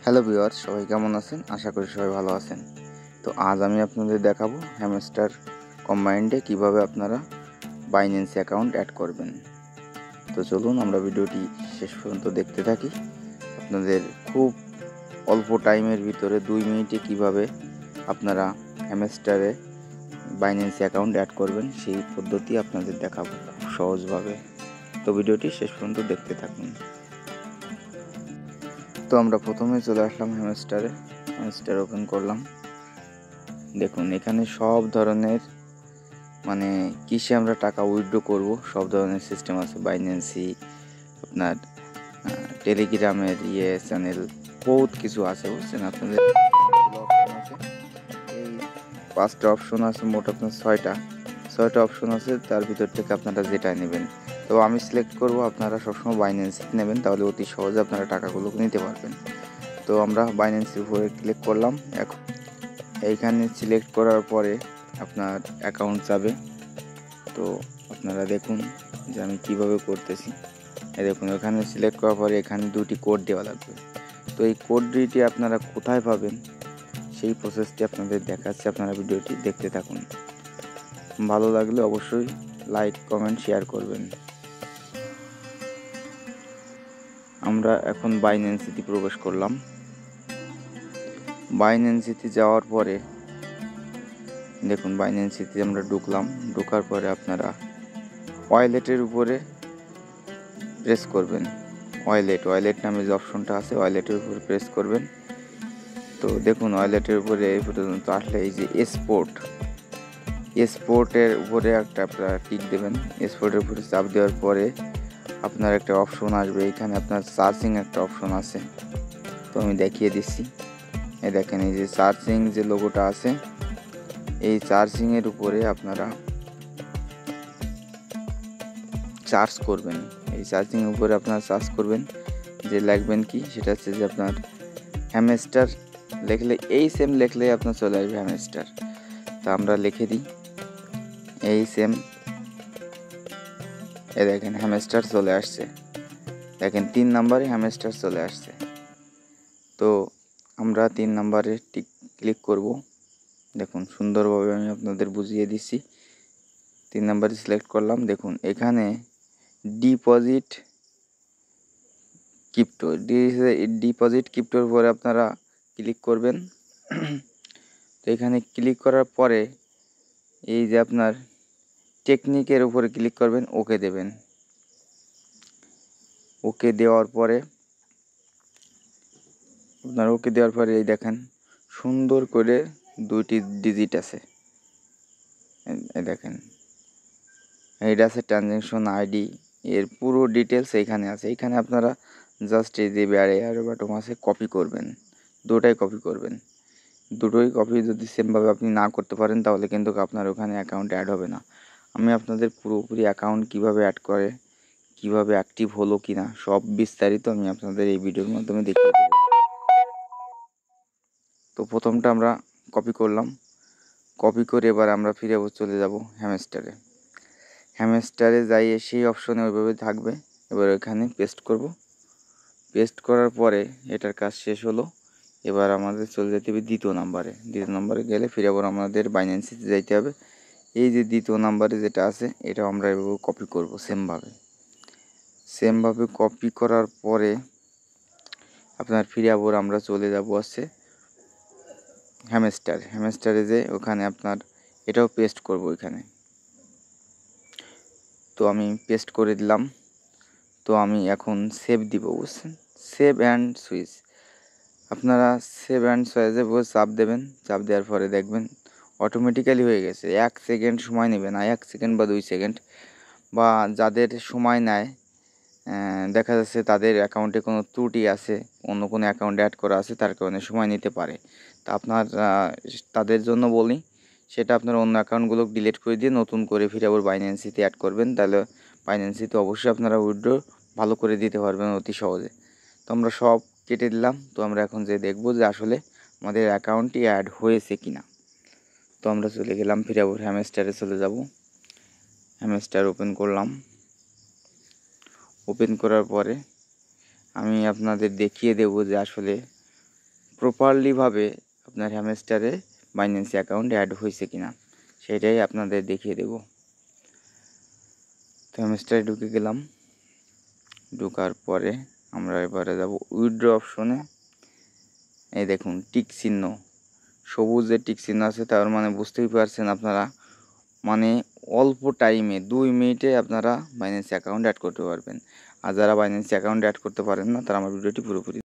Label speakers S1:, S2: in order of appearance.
S1: Hello viewers, সবাই কেমন আছেন? আশা করি সবাই ভালো আছেন। তো আজ আমি আপনাদের দেখাবো হ্যামস্টার কম্বাইন্ডে কিভাবে আপনারা বাইন্যান্স অ্যাকাউন্ট অ্যাড করবেন। তো চলুন আমরা ভিডিওটি শেষ পর্যন্ত দেখতে থাকি। আপনাদের খুব অল্প টাইমের ভিতরে 2 মিনিটে কিভাবে আপনারা হ্যামস্টারে বাইন্যান্স অ্যাকাউন্ট অ্যাড করবেন সেই পদ্ধতি আপনাদের দেখাবো খুব সহজভাবে। তো ভিডিওটি শেষ পর্যন্ত দেখতে থাকুন। তো আমরা প্রথমে চলে আসলাম হ্যামস্টার ওপেন করলাম। দেখুন এখানে সব ধরনের কিসে আমরা টাকা উইথড্র করব সব ধরনের সিস্টেম আছে। বাইন্যান্সি, আপনার টেলিগ্রামের চ্যানেল, বহুত কিছু আছে, বুঝছেন। আপনাদের অপশন আছে, এই 5টা অপশন আছে, মোট আপনার 6টা অপশন আছে। তার ভিতর থেকে আপনারা যেটা নেবেন। তো আমি সিলেক্ট করব আপনারা সবসময় বাইন্যান্সি নেবেন, তাহলে অতি সহজে আপনারা টাকাগুলো নিতে পারবেন। তো আমরা বাইন্যান্সির উপরে ক্লিক করলাম। এখন এইখানে সিলেক্ট করার পরে আপনার অ্যাকাউন্ট যাবে। তো আপনারা দেখুন যে আমি কিভাবে করতেছি। দেখুন এখানে সিলেক্ট করার পরে এখানে 2টি কোড দেওয়া লাগবে। তো এই কোড দুইটি আপনারা কোথায় পাবেন সেই প্রসেসটি আপনাদের দেখাচ্ছে। আপনারা ভিডিওটি দেখতে থাকুন। ভালো লাগলে অবশ্যই লাইক, কমেন্ট, শেয়ার করবেন। আমরা এখন বাইন্যান্সিতে প্রবেশ করলাম। বাইন্যান্সিতে যাওয়ার পরে দেখুন বাইন্যান্সিতে আমরা ঢোকার পরে আপনারা ওয়ালেটের উপরে প্রেস করবেন। ওয়ালেট নামে যে অপশনটা আছে ওয়ালেটের উপরে প্রেস করবেন। তো দেখুন ওয়ালেটের উপরে এই পর্যন্ত আসলে এই যে এক্সপোর্টের উপরে একটা আপনারা টিক দেবেন। এক্সপোর্টের উপরে চাপ দেওয়ার পরে আপনার একটা অপশন আসবে। এখানে আপনার সার্চিং একটা অপশন আছে। তো আমি দেখিয়ে দিচ্ছি। এই দেখেন এই যে সার্চিং যে লোগোটা আছে, এই সার্চিংয়ের উপরে আপনারা সার্চ করবেন। এই সার্চিংয়ের উপরে আপনারা সার্চ করবেন যে লিখবেন কি, সেটা হচ্ছে যে আপনার হ্যামস্টার লিখলে, এই সেম লিখলে আপনার চলে আসবে হ্যামস্টার। তো আমরা লিখে দিই এই সেম। দেখেন হ্যামস্টার চলে আসছে। দেখেন 3 নম্বরে হ্যামস্টার চলে আসছে। তো আমরা 3 নম্বরে ক্লিক করব। দেখুন সুন্দরভাবে আমি আপনাদের বুঝিয়ে দিচ্ছি। 3 নম্বরে সিলেক্ট করলাম। দেখুন এখানে ডিপোজিট ক্রিপ্টোর উপরে আপনারা ক্লিক করবেন। তো এখানে ক্লিক করার পরে এই যে আপনার টেকনিকের উপরে ক্লিক করবেন, ওকে দেবেন। ওকে দেওয়ার পরে এই দেখেন সুন্দর করে 2টি ডিজিট আছে। এই দেখেন এইটা আছে ট্রানজ্যাকশন আইডি, এর পুরো ডিটেলস এখানে আছে। এখানে আপনারা জাস্ট এই যে আর বাটন আছে কপি করবেন, দুটোই কপি যদি সেমভাবে আপনি না করতে পারেন তাহলে কিন্তু আপনার ওখানে অ্যাকাউন্ট অ্যাড হবে না। আমি আপনাদের পুরোপুরি অ্যাকাউন্ট কিভাবে অ্যাড করে, কিভাবে অ্যাক্টিভ হলো কিনা সব বিস্তারিত আমি আপনাদের এই ভিডিওর মাধ্যমে দেখিয়ে দেব। তো প্রথমটা আমরা কপি করলাম। কপি করে এবার আমরা ফিরে চলে যাব হ্যামস্টারে যাই, সেই অপশনে ওইভাবে থাকবে। এবার এখানে পেস্ট করব। পেস্ট করার পরে এটার কাজ শেষ হলো। এবার আমাদের চলে যেতে হবে দ্বিতীয় নাম্বারে গেলে ফিরে আবার আমাদের বাইন্যান্সিতে যাইতে হবে। এই যে দ্বিতীয় নাম্বারে যেটা আছে এটা আমরা এভাবে কপি করব সেমভাবে কপি করার পরে আপনার ফিরে আবার আমরা চলে যাব হ্যামস্টারে যে ওখানে আপনার এটাও পেস্ট করব এখানে। তো আমি পেস্ট করে দিলাম। তো আমি এখন সেভ দিব, বুঝছেন। সেভ অ্যান্ড সুইচ, আপনারা সেভ অ্যান্ড সুইচে চাপ দেবেন। চাপ দেওয়ার পরে দেখবেন অটোমেটিক্যালি হয়ে গেছে। 1 সেকেন্ড সময় নেবে না, 1 সেকেন্ড বা 2 সেকেন্ড, বা যাদের সময় নেয় দেখা যাচ্ছে তাদের অ্যাকাউন্টে কোনো ত্রুটি আছে, অন্য কোনো অ্যাকাউন্ট অ্যাড করা আছে, তার কারণে সময় নিতে পারে। তা আপনার তাদের জন্য বলি, সেটা আপনার অন্য অ্যাকাউন্টগুলো ডিলিট করে দিয়ে নতুন করে ফিরে আবার বাইন্যান্সিতে অ্যাড করবেন। তাহলে বাইন্যান্সিতে অবশ্যই আপনারা উইথড্র ভালো করে দিতে পারবেন অতি সহজে। তো আমরা সব কেটে দিলাম। তো আমরা এখন যে দেখব যে আসলে আমাদের অ্যাকাউন্টটি অ্যাড হয়েছে কিনা। তো আমরা চলে গেলাম, ফিরে আবার হ্যামস্টারে চলে যাব। হ্যামস্টার ওপেন করলাম। ওপেন করার পরে আমি আপনাদের দেখিয়ে দেব যে আসলে প্রপারলিভাবে আপনার হ্যামস্টারে বাইন্যান্স অ্যাকাউন্ট অ্যাড হয়েছে কিনা সেটাই আপনাদের দেখিয়ে দেব। তো হ্যামস্টারে ঢুকে গেলাম। ঢোকার পরে আমরা এবারে যাব উইথড্র অপশনে। এই দেখুন টিক চিহ্ন, সবুজ যে টিক চিহ্ন আছে, তার মানে বুঝতেই পারছেন আপনারা, মানে অল্প টাইমে 2 মিনিটে আপনারা বাইন্যান্স অ্যাকাউন্ট অ্যাড করতে পারবেন। আর যারা বাইন্যান্স অ্যাকাউন্ট অ্যাড করতে পারেন না, তারা আমার ভিডিওটি পুরোপুরি